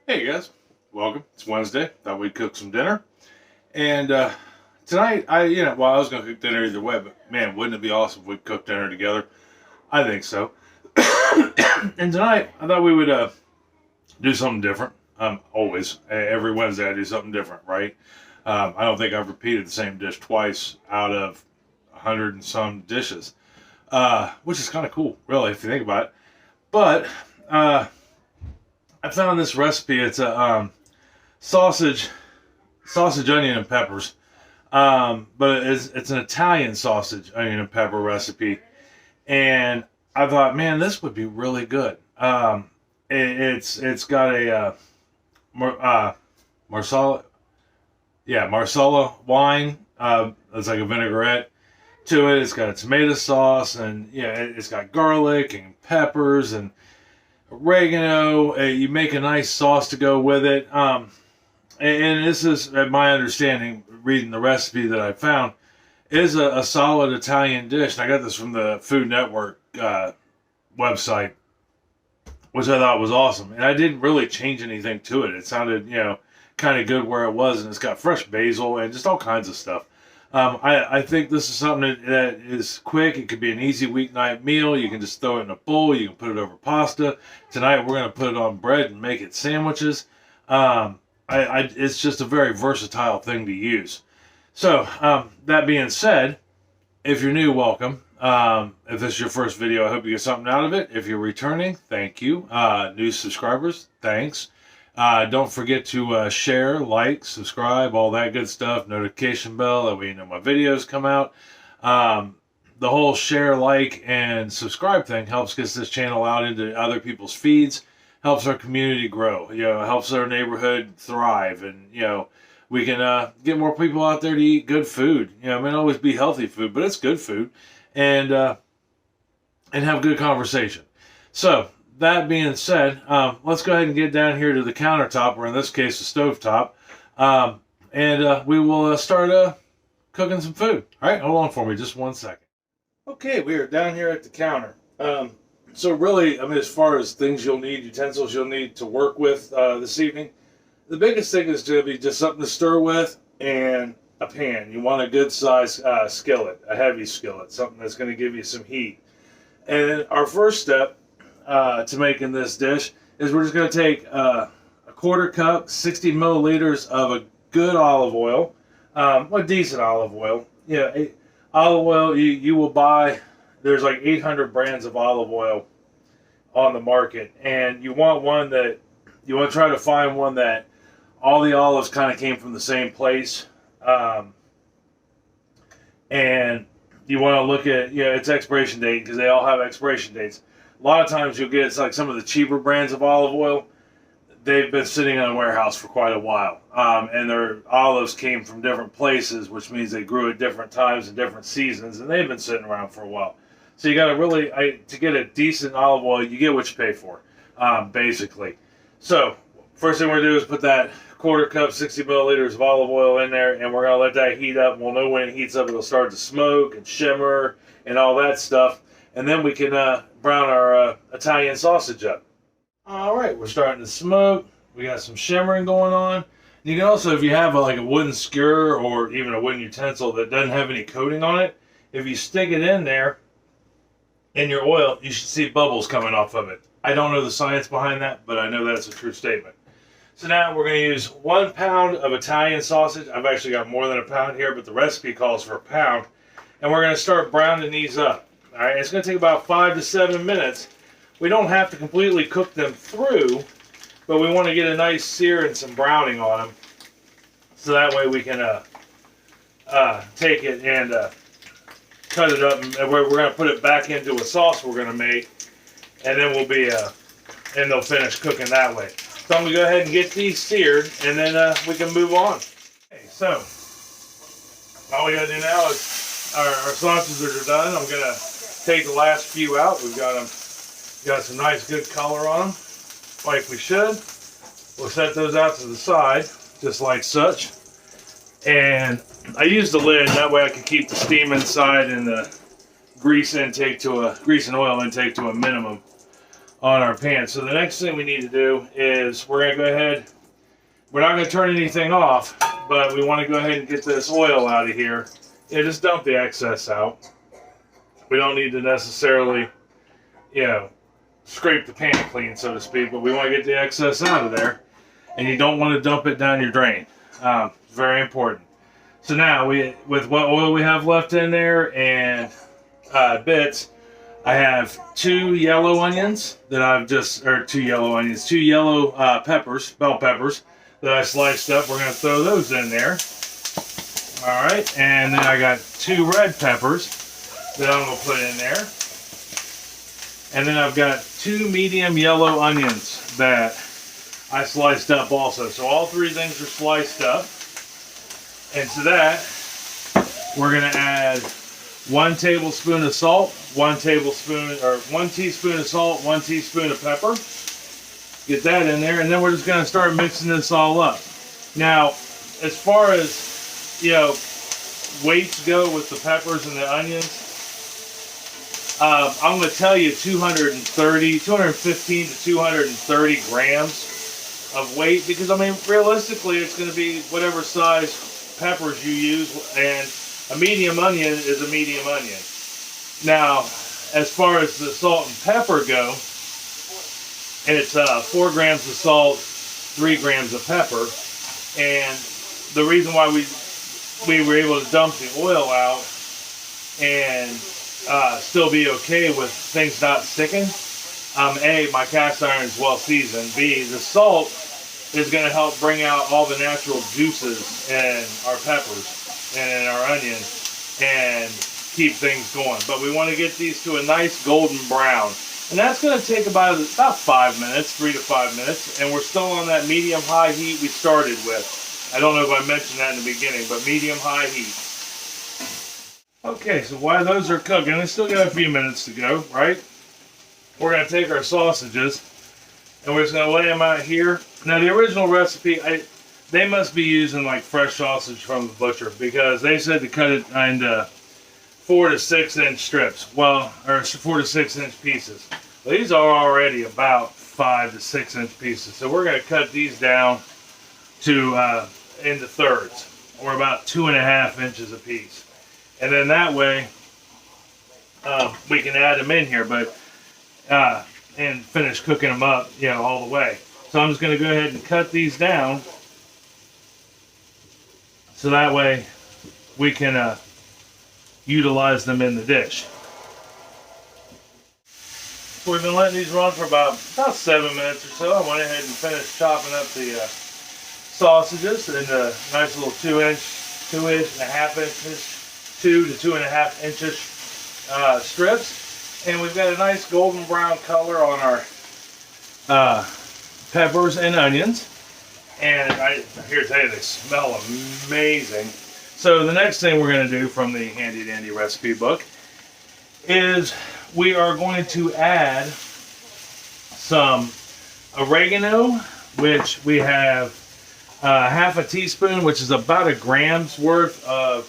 Hey guys, welcome. It's Wednesday. Thought we'd cook some dinner. And tonight, I was going to cook dinner either way, but man, wouldn't it be awesome if we cooked dinner together? I think so. And tonight, I thought we would do something different. Always, every Wednesday, I do something different, right? I don't think I've repeated the same dish twice out of 100 and some dishes, which is kind of cool, really, if you think about it. But I found this recipe. It's a sausage, onion, and peppers. But it's an Italian sausage, onion, and pepper recipe. And I thought, man, this would be really good. It's got a Marsala, Marsala wine. It's like a vinaigrette to it. It's got a tomato sauce, and it's got garlic and peppers and oregano. You make a nice sauce to go with it. And this is, at my understanding, reading the recipe that I found, is a solid Italian dish. And I got this from the Food Network website, which I thought was awesome. And I didn't really change anything to it. It sounded, kind of good where it was. And it's got fresh basil and just all kinds of stuff. I think this is something that is quick. It could be an easy weeknight meal. You can just throw it in a bowl. You can put it over pasta. Tonight we're going to put it on bread and make it sandwiches. It's just a very versatile thing to use. So that being said, if you're new, welcome. If this is your first video, I hope you get something out of it. If you're returning, thank you. New subscribers, thanks. Don't forget to share, like, subscribe, all that good stuff. Notification bell, that way you know my videos come out. The whole share, like, and subscribe thing helps get this channel out into other people's feeds. Helps our community grow. Helps our neighborhood thrive, and we can get more people out there to eat good food. It may not always be healthy food, but it's good food, and have good conversation. So, that being said, let's go ahead and get down here to the countertop, or in this case, the stove top, and we will start cooking some food. All right, hold on for me just 1 second. Okay, we are down here at the counter. So really, as far as things you'll need, utensils you'll need to work with this evening, the biggest thing is going to be just something to stir with and a pan. You want a good size skillet, a heavy skillet, something that's going to give you some heat. And our first step to making this dish is we're just going to take a quarter cup, 60 milliliters of a good olive oil, a decent olive oil. Olive oil you will buy. There's like 800 brands of olive oil on the market, and you want to try to find one that all the olives kind of came from the same place, and you want to look at its expiration date, because they all have expiration dates. A lot of times you'll get, it's like some of the cheaper brands of olive oil, they've been sitting in a warehouse for quite a while, and their olives came from different places, which means they grew at different times and different seasons, and they've been sitting around for a while. So you got to really, to get a decent olive oil, you get what you pay for, basically. So first thing we're going to do is put that quarter cup, 60 milliliters of olive oil in there, and we're going to let that heat up. We'll know when it heats up, it'll start to smoke and shimmer and all that stuff. And then we can brown our Italian sausage up. All right, we're starting to smoke. We got some shimmering going on. You can also, if you have like a wooden skewer or even a wooden utensil that doesn't have any coating on it, if you stick it in there, in your oil, you should see bubbles coming off of it. I don't know the science behind that, but I know that's a true statement. So now we're going to use 1 pound of Italian sausage. I've actually got more than a pound here, but the recipe calls for a pound. And we're going to start browning these up. All right, it's going to take about 5 to 7 minutes. We don't have to completely cook them through, but we want to get a nice sear and some browning on them. So that way we can take it and cut it up, and we're going to put it back into a sauce we're going to make, and then we'll be and they'll finish cooking that way. So I'm going to go ahead and get these seared, and then we can move on. Okay, so all we got to do now is our sausages are done. I'm going to take the last few out. We've got them, got some nice good color on them, like we should. We'll set those out to the side, just like such. And I use the lid, that way I can keep the steam inside and the grease and oil intake to a minimum on our pan. So the next thing we need to do is we're going to go ahead. We're not going to turn anything off, but we want to go ahead and get this oil out of here. Yeah, just dump the excess out. We don't need to necessarily, scrape the pan clean, so to speak, but we want to get the excess out of there. And you don't want to dump it down your drain. Very important. So now, with what oil we have left in there and bits, I have two yellow onions that I've two yellow peppers, bell peppers, that I sliced up. We're going to throw those in there. All right, and then I got two red peppers that I'm going to put in there. And then I've got two medium yellow onions that I sliced up also. So all three things are sliced up. And to that, we're going to add 1 tablespoon of salt, 1 teaspoon of salt, 1 teaspoon of pepper. Get that in there, and then we're just going to start mixing this all up. Now, as far as, weights go with the peppers and the onions, I'm going to tell you 215 to 230 grams of weight, because, realistically, it's going to be whatever size peppers you use, and a medium onion is a medium onion. Now, as far as the salt and pepper go, it's 4 grams of salt, 3 grams of pepper. And the reason why we were able to dump the oil out and still be okay with things not sticking, A, my cast iron is well seasoned. B, the salt is going to help bring out all the natural juices in our peppers and in our onions and keep things going. But we want to get these to a nice golden brown. And that's going to take about 5 minutes, 3 to 5 minutes. And we're still on that medium-high heat we started with. I don't know if I mentioned that in the beginning, but medium-high heat. Okay, so while those are cooking, we still got a few minutes to go, right? We're going to take our sausages, and we're just going to lay them out here. Now, the original recipe, they must be using like fresh sausage from the butcher, because they said to cut it into 4 to 6 inch strips, or 4 to 6 inch pieces. Well, these are already about 5 to 6 inch pieces, so we're going to cut these down to into thirds, or about 2.5 inches a piece, and then that way we can add them in here, but and finish cooking them up, all the way. So I'm just going to go ahead and cut these down, so that way we can utilize them in the dish. So we've been letting these run for about 7 minutes or so. I went ahead and finished chopping up the sausages into nice little 2 to 2.5 inches strips. And we've got a nice golden brown color on our peppers and onions. And I'm here to tell you, they smell amazing. So the next thing we're going to do from the handy dandy recipe book is we are going to add some oregano, which we have half a teaspoon, which is about a gram's worth of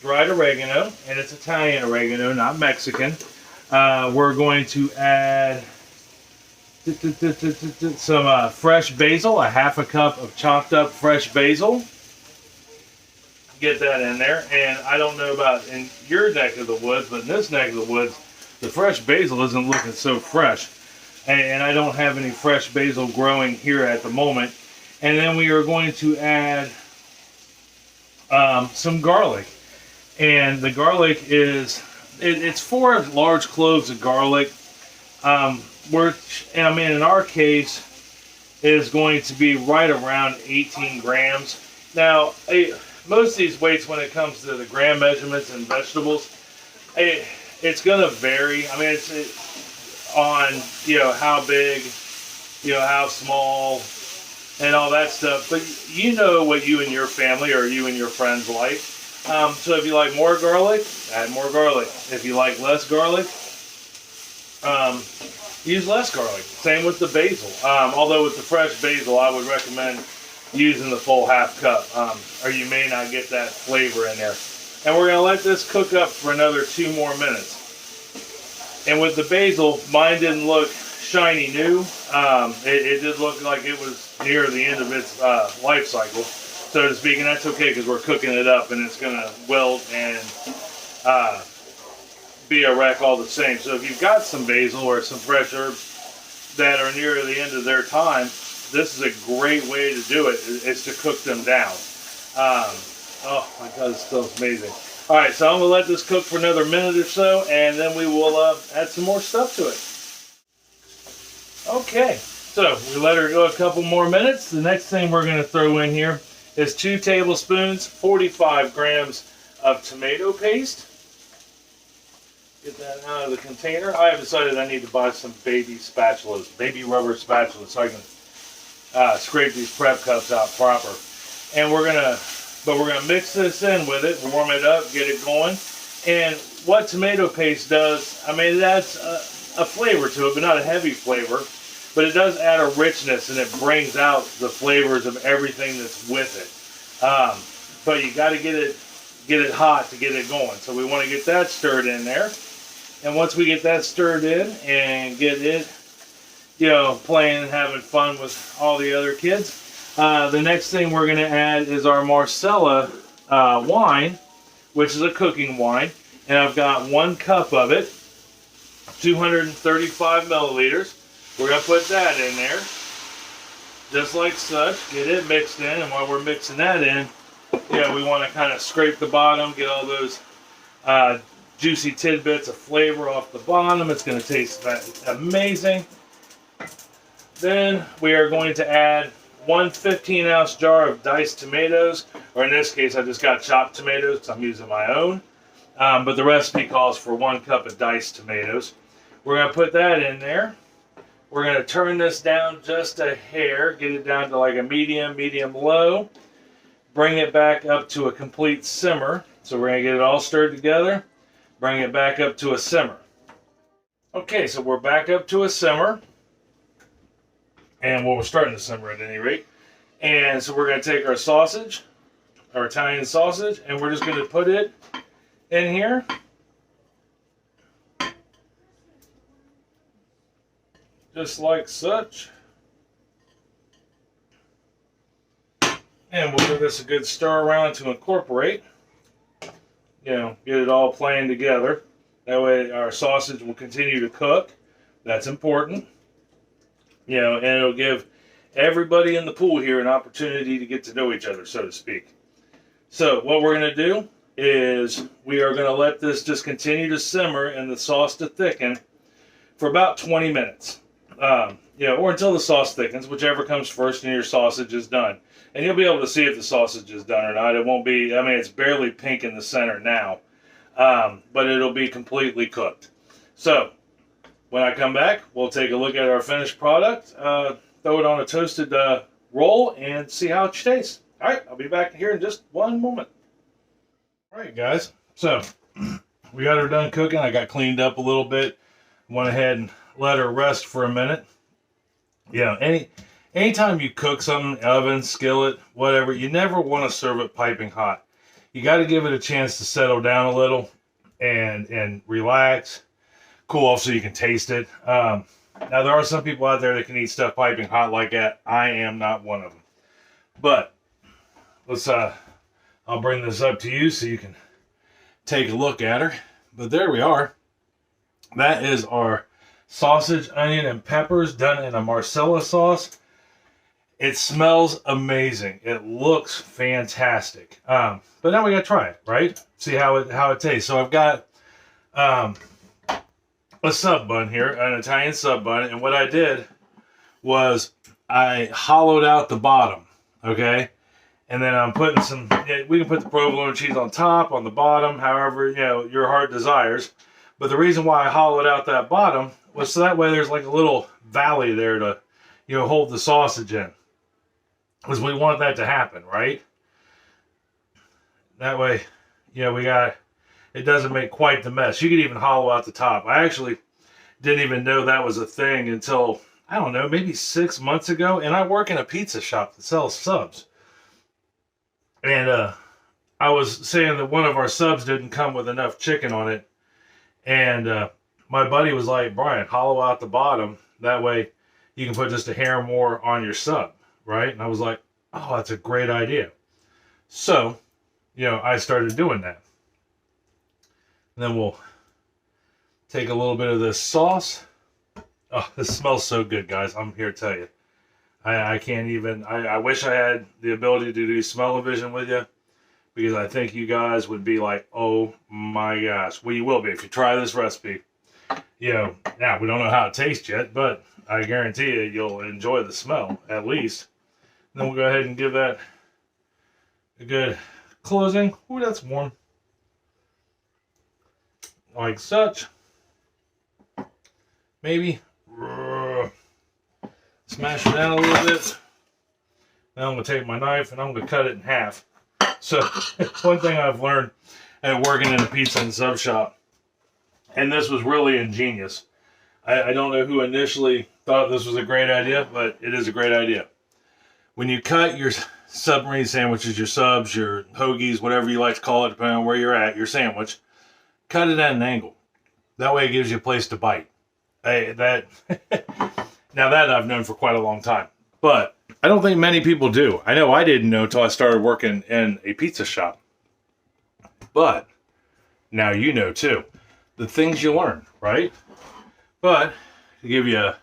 dried oregano, and it's Italian oregano, not Mexican. We're going to add some fresh basil, a half a cup of chopped up fresh basil. Get that in there. And I don't know about in your neck of the woods, but in this neck of the woods, the fresh basil isn't looking so fresh. And I don't have any fresh basil growing here at the moment. And then we are going to add some garlic. And the garlic is, it's 4 large cloves of garlic. In our case, is going to be right around 18 grams. Now, most of these weights, when it comes to the gram measurements and vegetables, it's going to vary. It's on, how big, how small, and all that stuff. But you know what you and your family or you and your friends like. So if you like more garlic, add more garlic. If you like less garlic, use less garlic. Same with the basil. Although with the fresh basil, I would recommend using the full half cup, or you may not get that flavor in there. And we're going to let this cook up for another 2 more minutes. And with the basil, mine didn't look shiny new. It did look like it was near the end of its life cycle, so to speak, and that's okay because we're cooking it up and it's gonna wilt and be a wreck all the same. So if you've got some basil or some fresh herbs that are near the end of their time, this is a great way to do it, is to cook them down. Oh my God, it smells amazing. All right, so I'm gonna let this cook for another minute or so, and then we will add some more stuff to it. Okay, so we let her go a couple more minutes. The next thing we're gonna throw in here is 2 tablespoons, 45 grams of tomato paste. Get that out of the container. I have decided I need to buy some baby spatulas, baby rubber spatulas, so I can scrape these prep cups out proper. And we're gonna mix this in with it, warm it up, get it going. And what tomato paste does, I mean, it adds a flavor to it, but not a heavy flavor. But it does add a richness, and it brings out the flavors of everything that's with it. But you got to get it hot to get it going. So we want to get that stirred in there. And once we get that stirred in and get it, playing and having fun with all the other kids, the next thing we're going to add is our Marsala wine, which is a cooking wine. And I've got 1 cup of it, 235 milliliters. We're going to put that in there, just like such. Get it mixed in, and while we're mixing that in, we want to kind of scrape the bottom, get all those juicy tidbits of flavor off the bottom. It's going to taste amazing. Then we are going to add 1 15-ounce jar of diced tomatoes, or in this case I just got chopped tomatoes because I'm using my own, but the recipe calls for 1 cup of diced tomatoes. We're going to put that in there. We're going to turn this down just a hair, get it down to like a medium low, bring it back up to a complete simmer. So we're going to get it all stirred together, bring it back up to a simmer. Okay, so we're back up to a simmer. And we're starting to simmer at any rate. And so we're going to take our sausage, our Italian sausage, and we're just going to put it in here. Just like such. And we'll give this a good stir around to incorporate. Get it all playing together. That way our sausage will continue to cook. That's important. And it'll give everybody in the pool here an opportunity to get to know each other, so to speak. So what we're going to do is we are going to let this just continue to simmer and the sauce to thicken for about 20 minutes. Or until the sauce thickens, whichever comes first and your sausage is done. And you'll be able to see if the sausage is done or not. It won't be, it's barely pink in the center now, but it'll be completely cooked. So when I come back, we'll take a look at our finished product, throw it on a toasted roll, and see how it tastes. All right, I'll be back here in just 1 moment. All right, guys. So we got her done cooking. I got cleaned up a little bit. Went ahead and let her rest for a minute. Anytime you cook something, oven, skillet, whatever, you never want to serve it piping hot. You got to give it a chance to settle down a little and relax, cool off so you can taste it. Now there are some people out there that can eat stuff piping hot like that. I am not one of them. But let's I'll bring this up to you so you can take a look at her. But there we are. That is our sausage, onion, and peppers done in a Marsala sauce. It smells amazing. It looks fantastic. But now we gotta try it, right? See how it tastes. So I've got a sub bun here, an Italian sub bun, and what I did was I hollowed out the bottom, okay? And then I'm putting some, we can put the provolone cheese on top, on the bottom, however, your heart desires. But the reason why I hollowed out that bottom was so that way there's like a little valley there to, hold the sausage in. Because we want that to happen, right? That way, it doesn't make quite the mess. You could even hollow out the top. I actually didn't even know that was a thing until, I don't know, maybe 6 months ago. And I work in a pizza shop that sells subs. And I was saying that one of our subs didn't come with enough chicken on it. And my buddy was like, Brian, hollow out the bottom. That way you can put just a hair more on your sub, right? And I was like, oh, that's a great idea. So, I started doing that. And then we'll take a little bit of this sauce. Oh, this smells so good, guys. I'm here to tell you. I can't even, I wish I had the ability to do smell-o-vision with you, because I think you guys would be like, oh my gosh. Well, you will be if you try this recipe. Now we don't know how it tastes yet, but I guarantee you, you'll enjoy the smell, at least. And then we'll go ahead and give that a good closing. Ooh, that's warm. Like such. Maybe. Smash it down a little bit. Now I'm going to take my knife and I'm going to cut it in half. So, one thing I've learned at working in a pizza and sub shop, and this was really ingenious. I don't know who initially thought this was a great idea, but it is a great idea. When you cut your submarine sandwiches, your subs, your hoagies, whatever you like to call it, depending on where you're at, your sandwich, cut it at an angle. That way it gives you a place to bite. Now that I've known for quite a long time, but I don't think many people do. I know I didn't know until I started working in a pizza shop. But now you know too. The things you learn, right? But to give you a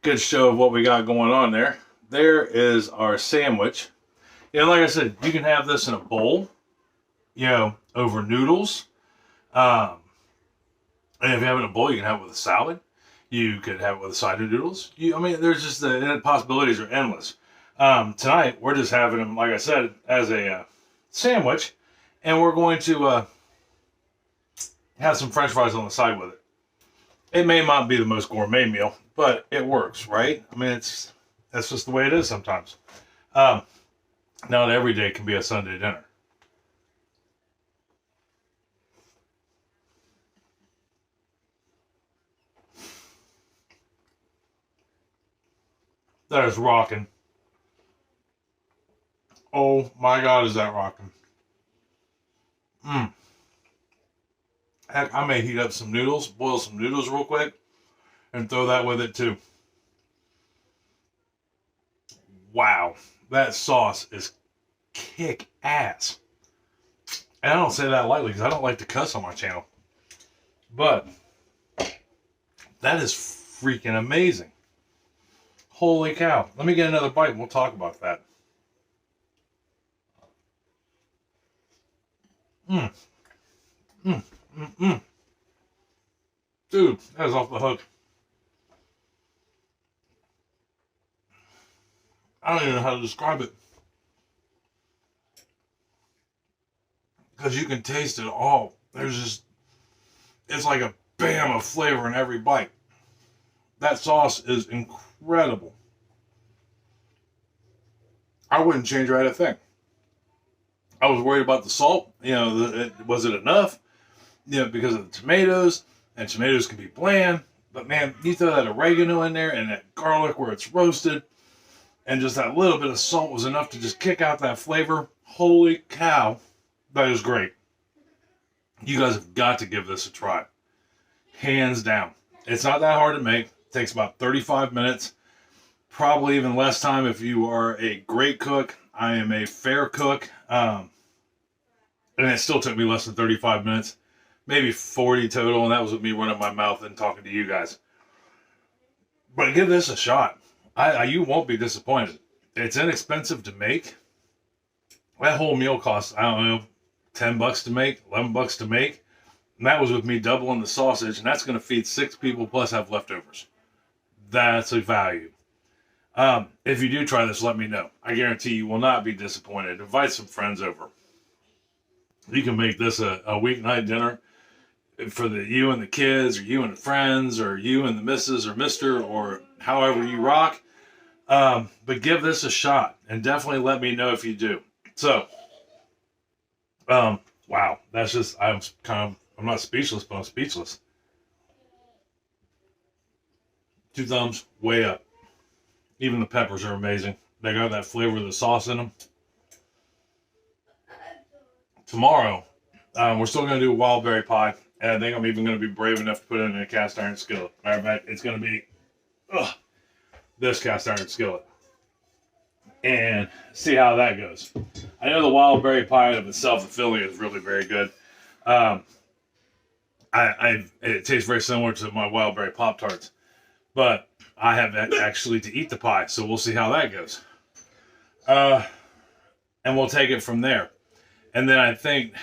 good show of what we got going on there, there is our sandwich. Like I said, you can have this in a bowl, over noodles. And if you have it in a bowl, you can have it with a salad. You could have it with a side of noodles. There's just the possibilities are endless. Tonight, we're just having them, like I said, as a sandwich. And we're going to have some French fries on the side with it. It may not be the most gourmet meal, but it works, right? That's just the way it is sometimes. Not every day can be a Sunday dinner. That is rocking. Oh my God, is that rocking? Heck, I may heat up some noodles, boil some noodles real quick, and throw that with it too. Wow, that sauce is kick ass. And I don't say that lightly because I don't like to cuss on my channel. But that is freaking amazing. Holy cow. Let me get another bite and we'll talk about that. Dude, that is off the hook. I don't even know how to describe it. Because you can taste it all. It's like a bam of flavor in every bite. That sauce is incredible. I wouldn't change right a thing. I was worried about the salt. Was it enough? Because of the tomatoes. And tomatoes can be bland. But man, you throw that oregano in there and that garlic where it's roasted. And just that little bit of salt was enough to just kick out that flavor. Holy cow. That is great. You guys have got to give this a try. Hands down. It's not that hard to make. It takes about 35 minutes. Probably even less time if you are a great cook. I am a fair cook. And it still took me less than 35 minutes. Maybe 40 total. And that was with me running my mouth and talking to you guys. But give this a shot. You won't be disappointed. It's inexpensive to make. That whole meal costs, I don't know, $10 to make, $11 to make. And that was with me doubling the sausage. And that's going to feed 6 people plus have leftovers. That's a value. If you do try this, let me know. I guarantee you will not be disappointed. Invite some friends over. You can make this a weeknight dinner for you and the kids, or you and the friends, or you and the missus or mister, or however you rock. But give this a shot and definitely let me know if you do. So, wow, that's just, I'm not speechless, but I'm speechless. 2 thumbs, way up. Even the peppers are amazing. They got that flavor of the sauce in them. Tomorrow, we're still going to do a wild berry pie. And I think I'm even going to be brave enough to put it in a cast iron skillet. Matter of fact, it's going to be this cast iron skillet and see how that goes. I know the wild berry pie of itself, the filling is really very good. It tastes very similar to my wild berry Pop Tarts, but I have actually to eat the pie, so we'll see how that goes. And we'll take it from there. And then I think,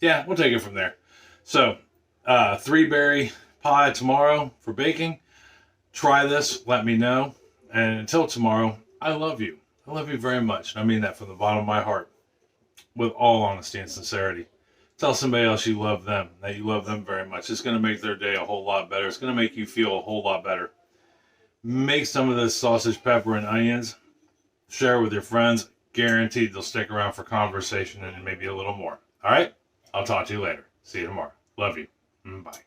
yeah, we'll take it from there. So, 3-berry pie tomorrow for baking. Try this, let me know. And until tomorrow, I love you. I love you very much. And I mean that from the bottom of my heart, with all honesty and sincerity. Tell somebody else you love them, that you love them very much. It's going to make their day a whole lot better. It's going to make you feel a whole lot better. Make some of this sausage, pepper, and onions. Share with your friends. Guaranteed they'll stick around for conversation and maybe a little more. All right? I'll talk to you later. See you tomorrow. Love you. Bye.